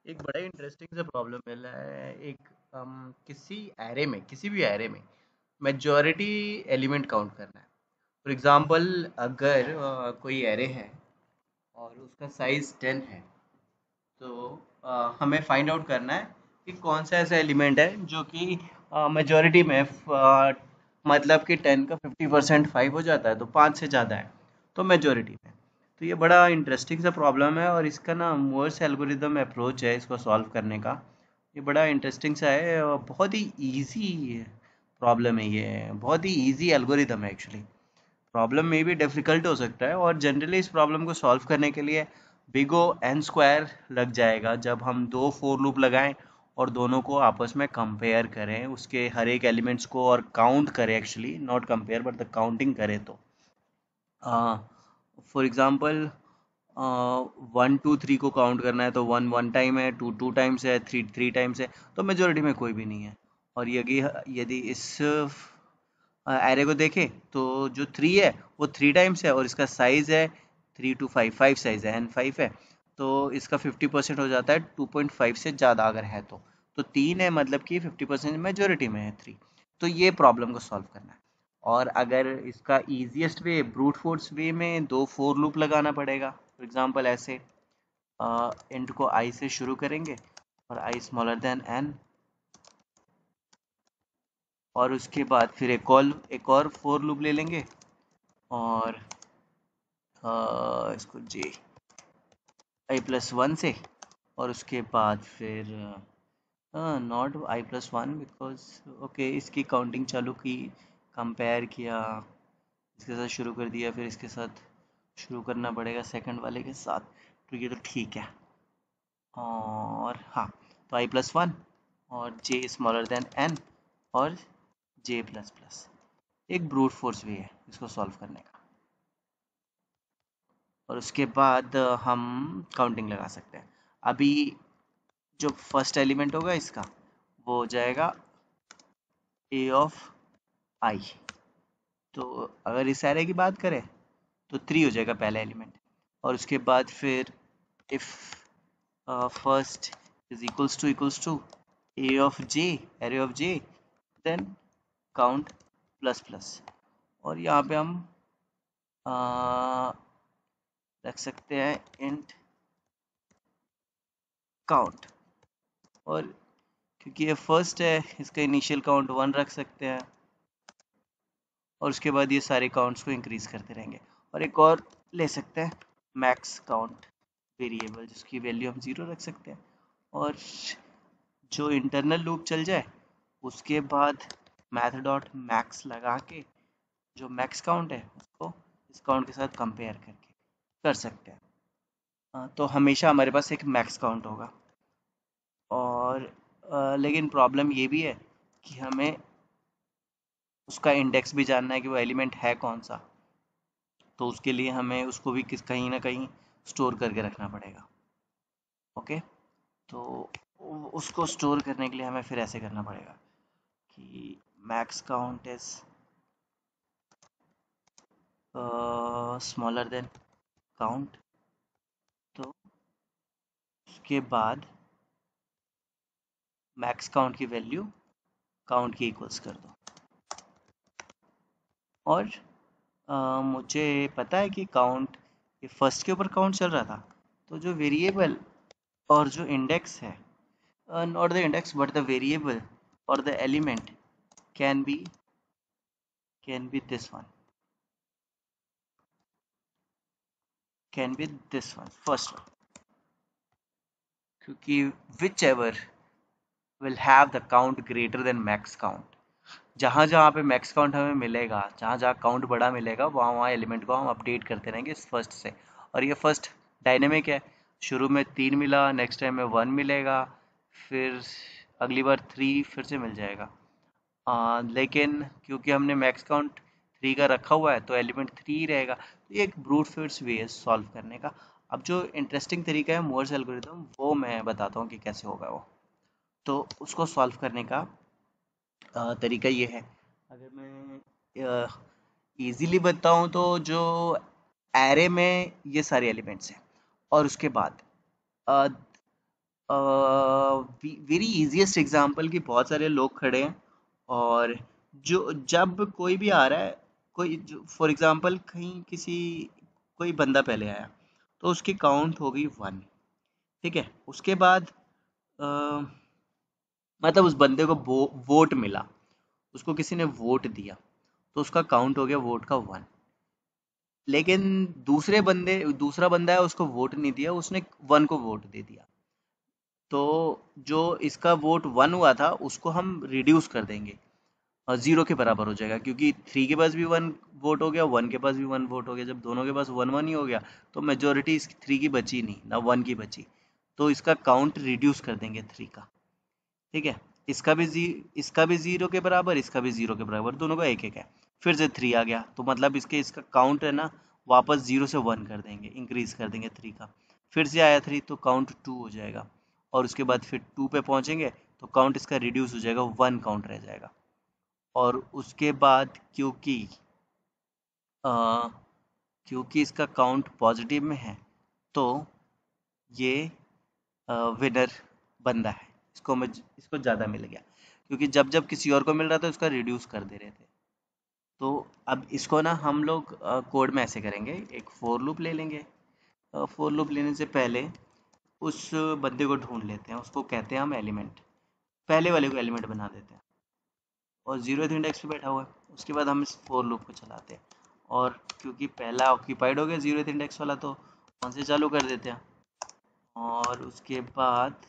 एक बड़ा इंटरेस्टिंग सा प्रॉब्लम मिला है। एक किसी भी एरे में मेजॉरिटी एलिमेंट काउंट करना है। फॉर एग्जांपल, अगर कोई एरे है और उसका साइज 10 है, तो हमें फाइंड आउट करना है कि कौन सा ऐसा एलिमेंट है जो कि मेजॉरिटी में मतलब कि 10 का 50% 5 हो जाता है, तो 5 से ज़्यादा है तो मेजॉरिटी में। तो ये बड़ा इंटरेस्टिंग सा प्रॉब्लम है और इसका ना मूर्स एल्गोरिदम अप्रोच है इसको सॉल्व करने का। ये बड़ा इंटरेस्टिंग सा है और बहुत ही इजी प्रॉब्लम है। ये बहुत ही इजी एल्गोरिदम है एक्चुअली। प्रॉब्लम में भी डिफ़िकल्ट हो सकता है और जनरली इस प्रॉब्लम को सॉल्व करने के लिए बिग ओ एन स्क्वायर लग जाएगा, जब हम दो फोर लूप लगाएं और दोनों को आपस में कंपेयर करें, उसके हर एक एलिमेंट्स को और काउंट करें, actually not compare but the counting करें। तो फॉर एग्जांपल, 1 2 3 को काउंट करना है तो 1 1 टाइम है, 2 2 टाइम्स है, 3 3 टाइम्स है, तो मेजोरिटी में कोई भी नहीं है। और यदि यदि इस एरे को देखें तो जो 3 है वो 3 टाइम्स है और इसका साइज है 3 to 5, 5 साइज है, एन 5 है, तो इसका 50% हो जाता है 2.5 से ज़्यादा अगर है तो 3 है, मतलब कि 50% मेजोरिटी में है 3। तो ये प्रॉब्लम को सॉल्व करना है। और अगर इसका ईजिएस्ट वे ब्रूट फोर्स वे में दो फोर लूप लगाना पड़ेगा। फॉर एग्जांपल ऐसे इंट को आई से शुरू करेंगे और आई स्मॉलर देन एन, और उसके बाद फिर एक और फोर लूप ले लेंगे और इसको जे i+1 से, और उसके बाद फिर नॉट i+1 बिकॉज ओके, इसकी काउंटिंग चालू की, कंपेयर किया, इसके साथ शुरू कर दिया, फिर इसके साथ शुरू करना पड़ेगा सेकंड वाले के साथ। तो ये तो ठीक है। और हाँ, तो i+1 और जे स्मॉलर देन एन और j++। एक ब्रूट फोर्स भी है इसको सॉल्व करने का। और उसके बाद हम काउंटिंग लगा सकते हैं। अभी जो फर्स्ट एलिमेंट होगा इसका, वो हो जाएगा ए ऑफ आई। तो अगर इस एरे की बात करें तो 3 हो जाएगा पहला एलिमेंट। और उसके बाद फिर if first is equals to a of j, array of j, then count plus plus. और यहाँ पे हम रख सकते हैं इंट काउंट। और क्योंकि ये फर्स्ट है, इसका इनिशियल काउंट 1 रख सकते हैं और उसके बाद ये सारे काउंट्स को इंक्रीज करते रहेंगे। और एक और ले सकते हैं मैक्स काउंट वेरिएबल, जिसकी वैल्यू हम 0 रख सकते हैं। और जो इंटरनल लूप चल जाए उसके बाद मैथ डॉट मैक्स लगा के जो मैक्स काउंट है उसको इस काउंट के साथ कंपेयर करके कर सकते हैं। तो हमेशा हमारे पास एक मैक्स काउंट होगा। और लेकिन प्रॉब्लम ये भी है कि हमें उसका इंडेक्स भी जानना है कि वो एलिमेंट है कौन सा। तो उसके लिए हमें उसको भी कहीं ना कहीं स्टोर करके रखना पड़ेगा। ओके, तो उसको स्टोर करने के लिए हमें फिर ऐसे करना पड़ेगा कि max count is smaller than count. तो उसके बाद मैक्स काउंट की वैल्यू काउंट की इक्वल्स कर दो। और मुझे पता है कि काउंट ये फर्स्ट के ऊपर काउंट चल रहा था, तो जो वेरिएबल और जो इंडेक्स है, not the index but the variable और the element can be this one, can be this one, first one, क्योंकि whichever will have the count greater than max count, जहाँ जहाँ पे मैक्स काउंट हमें मिलेगा, जहाँ जहाँ काउंट बड़ा मिलेगा, वहाँ वहाँ एलिमेंट को हम अपडेट करते रहेंगे इस फर्स्ट से। और ये फर्स्ट डायनेमिक है, शुरू में 3 मिला, नेक्स्ट टाइम में 1 मिलेगा, फिर अगली बार 3 फिर से मिल जाएगा। लेकिन क्योंकि हमने मैक्स काउंट 3 का रखा हुआ है तो एलिमेंट 3 ही रहेगा। तो ये एक ब्रूट फोर्स वे है सॉल्व करने का। अब जो इंटरेस्टिंग तरीका है मूर्स एल्गोरिथम, वो मैं बताता हूँ कि कैसे होगा वो। तो उसको सॉल्व करने का तरीका ये है। अगर मैं इजीली बताऊँ तो जो एरे में ये सारे एलिमेंट्स हैं और उसके बाद वेरी इजीएस्ट एग्जांपल कि बहुत सारे लोग खड़े हैं और जो जब कोई भी आ रहा है, कोई फॉर एग्जांपल कहीं किसी कोई बंदा पहले आया तो उसकी काउंट हो गई 1। ठीक है, उसके बाद अ, मतलब उस बंदे को वोट मिला, उसको किसी ने वोट दिया तो उसका काउंट हो गया वोट का 1। लेकिन दूसरा बंदा है, उसको वोट नहीं दिया, उसने 1 को वोट दे दिया। तो जो इसका वोट 1 हुआ था उसको हम रिड्यूस कर देंगे और 0 के बराबर हो जाएगा, क्योंकि 3 के पास भी 1 वोट हो गया, 1 के पास भी 1 वोट हो गया। जब दोनों के पास 1-1 ही हो गया तो मेजोरिटी इस 3 की बची नहीं ना, 1 की बची। तो इसका काउंट रिड्यूस कर देंगे 3 का। ठीक है, इसका भी 0 के बराबर, इसका भी 0 के बराबर, दोनों का एक एक है। फिर से 3 आ गया तो मतलब इसका काउंट है ना, वापस 0 से 1 कर देंगे, इंक्रीज कर देंगे 3 का। फिर से आया 3 तो काउंट 2 हो जाएगा, और उसके बाद फिर 2 पे पहुंचेंगे तो काउंट इसका रिड्यूस हो जाएगा, 1 काउंट रह जाएगा। और उसके बाद अ, क्योंकि इसका काउंट पॉजिटिव में है तो ये विनर बंदा है, इसको ज़्यादा मिल गया, क्योंकि जब जब किसी और को मिल रहा था उसका रिड्यूस कर दे रहे थे। तो अब इसको ना हम लोग कोड में ऐसे करेंगे, एक फोर लूप ले लेंगे। फोर लूप लेने से पहले उस बंदे को ढूंढ लेते हैं, उसको कहते हैं हम एलिमेंट। पहले वाले को एलिमेंट बना देते हैं और 0th इंडेक्स पे बैठा हुआ है। उसके बाद हम इस फोर लूप को चलाते हैं, और क्योंकि पहला ऑक्यूपाइड हो गया 0th इंडेक्स वाला, तो वहाँ से चालू कर देते हैं। और उसके बाद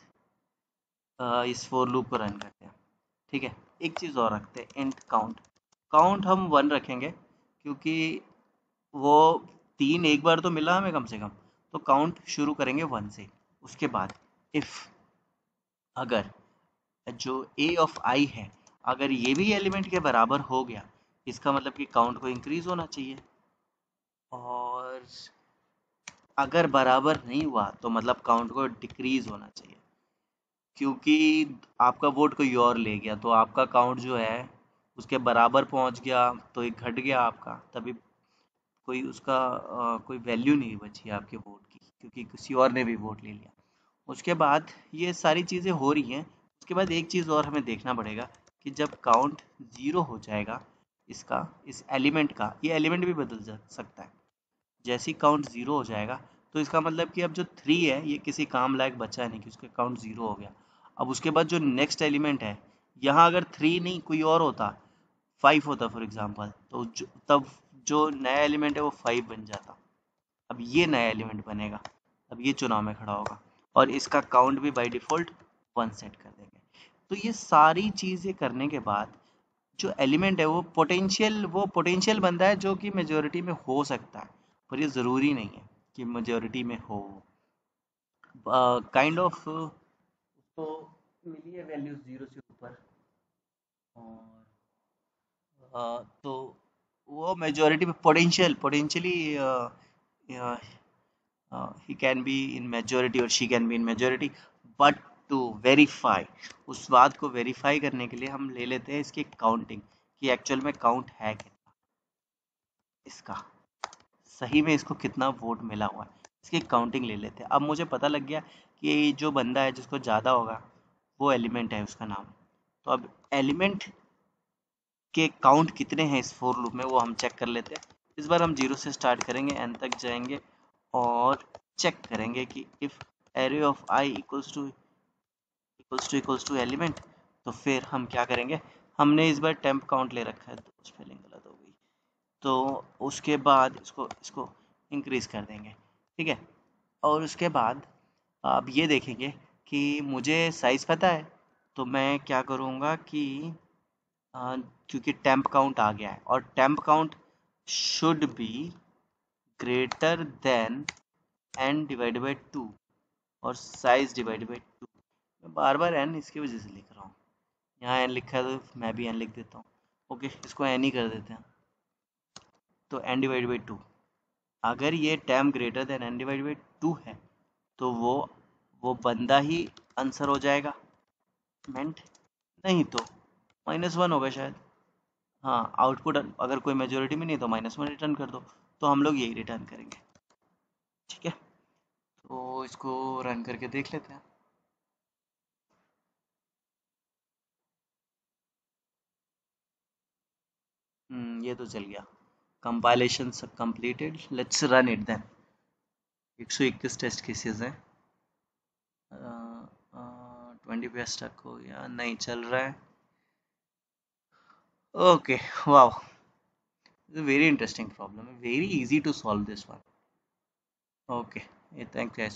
इस फोर लूप को रन करते हैं। ठीक है, एक चीज़ और रखते हैं, इंट काउंट। काउंट हम 1 रखेंगे, क्योंकि वो 3 एक बार तो मिला हमें कम से कम, तो काउंट शुरू करेंगे 1 से। उसके बाद इफ़ अगर जो ए ऑफ आई है, अगर ये भी एलिमेंट के बराबर हो गया, इसका मतलब कि काउंट को इंक्रीज होना चाहिए। और अगर बराबर नहीं हुआ तो मतलब काउंट को डिक्रीज होना चाहिए, क्योंकि आपका वोट कोई और ले गया तो आपका काउंट जो है उसके बराबर पहुंच गया, तो एक घट गया आपका, तभी कोई उसका कोई वैल्यू नहीं बची आपके वोट की, क्योंकि किसी और ने भी वोट ले लिया। उसके बाद ये सारी चीज़ें हो रही हैं। उसके बाद एक चीज़ और हमें देखना पड़ेगा कि जब काउंट 0 हो जाएगा इसका, इस एलिमेंट का, ये एलिमेंट भी बदल जा सकता है। जैसे ही काउंट 0 हो जाएगा तो इसका मतलब कि अब जो 3 है ये किसी काम लायक बचा नहीं, कि उसका काउंट 0 हो गया। अब उसके बाद जो नेक्स्ट एलिमेंट है, यहाँ अगर 3 नहीं कोई और होता, 5 होता फॉर एग्जांपल, तो तब जो नया एलिमेंट है वो 5 बन जाता। अब ये नया एलिमेंट बनेगा, अब ये चुनाव में खड़ा होगा, और इसका काउंट भी बाय डिफ़ॉल्ट 1 सेट कर देंगे। तो ये सारी चीज़ें करने के बाद जो एलिमेंट है वो पोटेंशियल बनता है, जो कि मेजोरिटी में हो सकता है, पर ये ज़रूरी नहीं है कि मेजोरिटी में हो। काइंड ऑफ उसको मिली है वैल्यू 0 से ऊपर, और तो वो मेजोरिटी में potentially he can be in majority or she can be in majority, but to verify, उस बात को वेरीफाई करने के लिए हम ले लेते हैं इसकी काउंटिंग, कि एक्चुअल में काउंट है कितना इसका, सही में इसको कितना वोट मिला हुआ है, इसकी काउंटिंग ले लेते हैं। अब मुझे पता लग गया कि जो बंदा है जिसको ज़्यादा होगा वो एलिमेंट है, उसका नाम। तो अब एलिमेंट के काउंट कितने हैं इस फोर लूप में वो हम चेक कर लेते हैं। इस बार हम 0 से स्टार्ट करेंगे, एन तक जाएंगे और चेक करेंगे कि if array of i equals to element, तो फिर हम क्या करेंगे, हमने इस बार टेम्प काउंट ले रखा है तो स्पेलिंग गलत हो गई, तो उसके बाद इसको इसको इंक्रीज कर देंगे। ठीक है, और उसके बाद आप ये देखेंगे कि मुझे साइज़ पता है, तो मैं क्या करूँगा कि क्योंकि टेम्प काउंट आ गया है और temp count should be greater than n divided by 2 और साइज डिवाइडेड बाई 2। मैं बार बार n इसकी वजह से लिख रहा हूँ, यहाँ n लिखा है तो मैं भी n लिख देता हूँ। ओके, इसको n ही कर देते हैं, तो n डिवाइडेड बाई 2। अगर ये temp greater than n divided by 2 है तो वो बंदा ही आंसर हो जाएगा मेंट, नहीं तो -1 होगा शायद। हाँ, आउटपुट अगर कोई मेजोरिटी में नहीं तो -1 रिटर्न कर दो, तो हम लोग यही रिटर्न करेंगे। ठीक है, तो इसको रन करके देख लेते हैं। ये तो चल गया। कंपाइलेशन सब completed, let's run it then. 121 test cases हैं। 20 पे स्टक हो गया, नहीं चल रहा है। Okay, wow, very interesting problem है, very easy to solve this one. Okay, thank you.